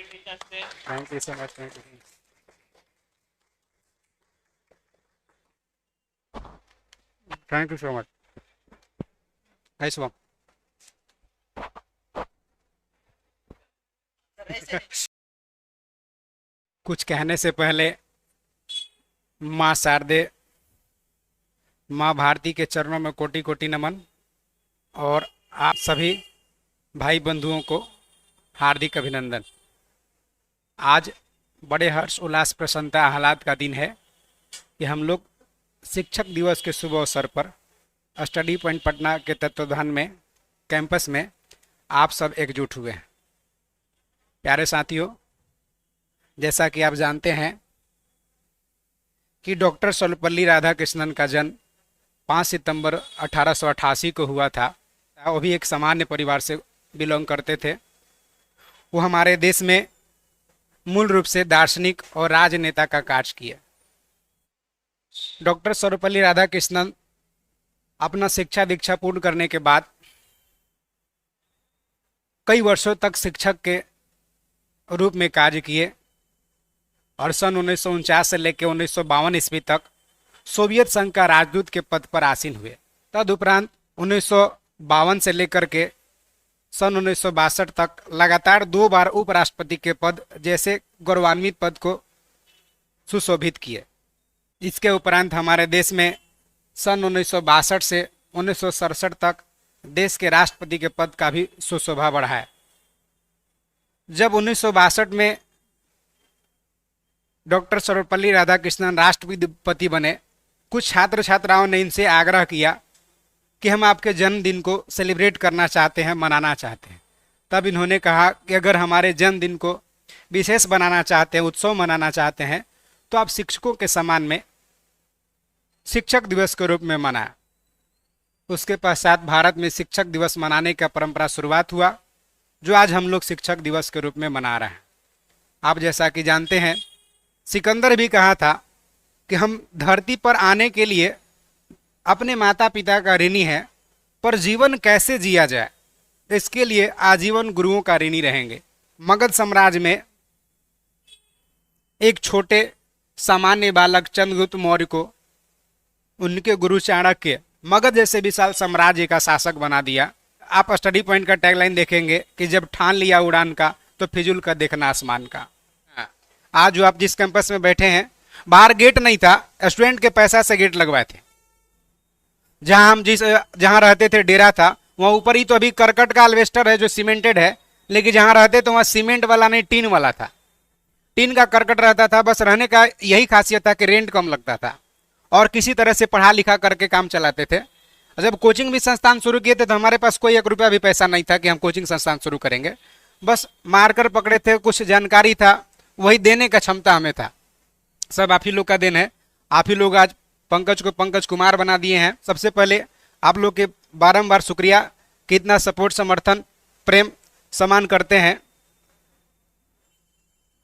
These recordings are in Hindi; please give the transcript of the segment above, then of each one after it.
Thank you so much. Thank you. Thank you so much. Nice one. कुछ कहने से पहले माँ शारदे, माँ भारती के चरणों में कोटि कोटि नमन और आप सभी भाई बंधुओं को हार्दिक अभिनंदन। आज बड़े हर्ष उल्लास प्रसन्नता आह्लाद का दिन है कि हम लोग शिक्षक दिवस के शुभ अवसर पर स्टडी पॉइंट पटना के तत्वाधान में कैंपस में आप सब एकजुट हुए हैं। प्यारे साथियों, जैसा कि आप जानते हैं कि डॉक्टर सर्वपल्ली राधाकृष्णन का जन्म 5 सितंबर 1888 को हुआ था। वो भी एक सामान्य परिवार से बिलोंग करते थे। वो हमारे देश में मूल रूप से दार्शनिक और राजनेता का कार्य किया। डॉक्टर सर्वपल्ली राधाकृष्णन अपना शिक्षा दीक्षा पूर्ण करने के बाद कई वर्षों तक शिक्षक के रूप में कार्य किए और सन 1949 से लेकर 1952 ईस्वी तक सोवियत संघ का राजदूत के पद पर आसीन हुए। तदुपरांत 1952 से लेकर के सन 1962 तक लगातार 2 बार उपराष्ट्रपति के पद जैसे गौरवान्वित पद को सुशोभित किए। इसके उपरांत हमारे देश में सन 1962 से 1967 तक देश के राष्ट्रपति के पद का भी सुशोभा बढ़ा है। जब 1962 में डॉक्टर सर्वपल्ली राधाकृष्णन राष्ट्रपति बने, कुछ छात्र छात्राओं ने इनसे आग्रह किया कि हम आपके जन्मदिन को सेलिब्रेट करना चाहते हैं, मनाना चाहते हैं। तब इन्होंने कहा कि अगर हमारे जन्मदिन को विशेष बनाना चाहते हैं, उत्सव मनाना चाहते हैं, तो आप शिक्षकों के सम्मान में शिक्षक दिवस के रूप में मनाएं। उसके पश्चात भारत में शिक्षक दिवस मनाने का परंपरा शुरुआत हुआ, जो आज हम लोग शिक्षक दिवस के रूप में मना रहे हैं। आप जैसा कि जानते हैं, सिकंदर भी कहा था कि हम धरती पर आने के लिए अपने माता पिता का ऋणी है, पर जीवन कैसे जिया जाए इसके लिए आजीवन गुरुओं का ऋणी रहेंगे। मगध साम्राज्य में एक छोटे सामान्य बालक चंद्रगुप्त मौर्य को उनके गुरु चाणक्य मगध जैसे विशाल साम्राज्य का शासक बना दिया। आप स्टडी पॉइंट का टैगलाइन देखेंगे कि जब ठान लिया उड़ान का तो फिजूल का देखना आसमान का। आज जो आप जिस कैंपस में बैठे हैं, बाहर गेट नहीं था, स्टूडेंट के पैसा से गेट लगवाए थे। जहां रहते थे डेरा था, वहां ऊपर ही तो अभी करकट का अल्वेस्टर है जो सीमेंटेड है, लेकिन जहां रहते तो वहां सीमेंट वाला नहीं, टीन वाला था। टीन का करकट रहता था। बस रहने का यही खासियत था कि रेंट कम लगता था और किसी तरह से पढ़ा लिखा करके काम चलाते थे। जब कोचिंग भी संस्थान शुरू किए थे तो हमारे पास कोई 1 रुपया भी पैसा नहीं था कि हम कोचिंग संस्थान शुरू करेंगे। बस मारकर पकड़े थे, कुछ जानकारी था, वही देने का क्षमता हमें था। सब आप ही लोग का देन है। आप ही लोग आज पंकज को पंकज कुमार बना दिए हैं। सबसे पहले आप लोग के बारंबार शुक्रिया कि इतना सपोर्ट, समर्थन, प्रेम, सम्मान करते हैं।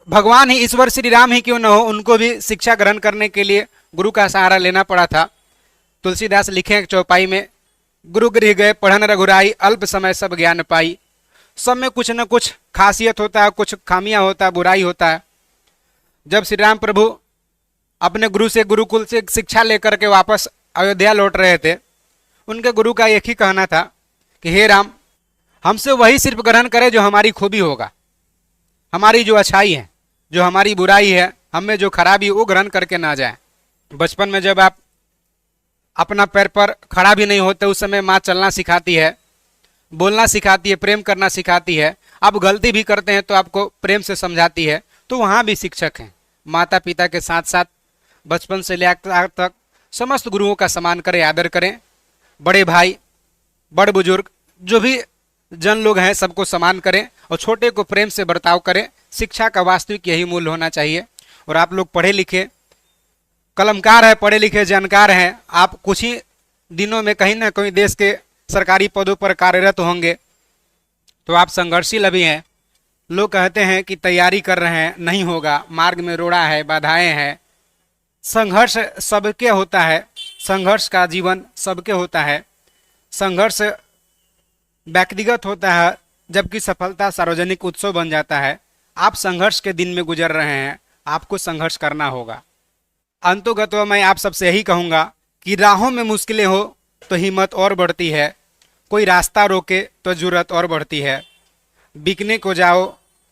भगवान ही, ईश्वर श्री राम ही क्यों न हो, उनको भी शिक्षा ग्रहण करने के लिए गुरु का सहारा लेना पड़ा था। तुलसीदास लिखे चौपाई में, गुरु गृह गए पढ़न रघुराई, अल्प समय सब ज्ञान पाई। सब में कुछ न कुछ खासियत होता है, कुछ खामियां होता है, बुराई होता है। जब श्री राम प्रभु अपने गुरु से, गुरुकुल से शिक्षा लेकर के वापस अयोध्या लौट रहे थे, उनके गुरु का एक ही कहना था कि हे राम, हमसे वही सिर्फ ग्रहण करे जो हमारी खूबी होगा, हमारी जो अच्छाई है, जो हमारी बुराई है, हमें जो खराबी वो ग्रहण करके ना जाए। बचपन में जब आप अपना पैर पर खड़ा भी नहीं होते, उस समय माँ चलना सिखाती है, बोलना सिखाती है, प्रेम करना सिखाती है। आप गलती भी करते हैं तो आपको प्रेम से समझाती है। तो वहाँ भी शिक्षक हैं। माता पिता के साथ साथ बचपन से लेकर तक समस्त गुरुओं का सम्मान करें, आदर करें। बड़े भाई, बड़ बुजुर्ग, जो भी जन लोग हैं, सबको सम्मान करें और छोटे को प्रेम से बर्ताव करें। शिक्षा का वास्तविक यही मूल्य होना चाहिए। और आप लोग पढ़े लिखे कलमकार हैं, पढ़े लिखे जानकार हैं। आप कुछ ही दिनों में कहीं ना कहीं देश के सरकारी पदों पर कार्यरत होंगे, तो आप संघर्षशील अभी हैं। लोग कहते हैं कि तैयारी कर रहे हैं, नहीं होगा, मार्ग में रोड़ा है, बाधाएं हैं। संघर्ष सबके होता है, संघर्ष का जीवन सबके होता है। संघर्ष व्यक्तिगत होता है, जबकि सफलता सार्वजनिक उत्सव बन जाता है। आप संघर्ष के दिन में गुजर रहे हैं, आपको संघर्ष करना होगा। अंतोगत्वा मैं आप सबसे यही कहूँगा कि राहों में मुश्किलें हो तो हिम्मत और बढ़ती है, कोई रास्ता रोके तो जुर्रत और बढ़ती है, बिकने को जाओ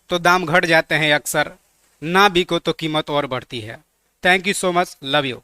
तो दाम घट जाते हैं अक्सर, ना बिको तो कीमत और बढ़ती है। Thank you so much, love you.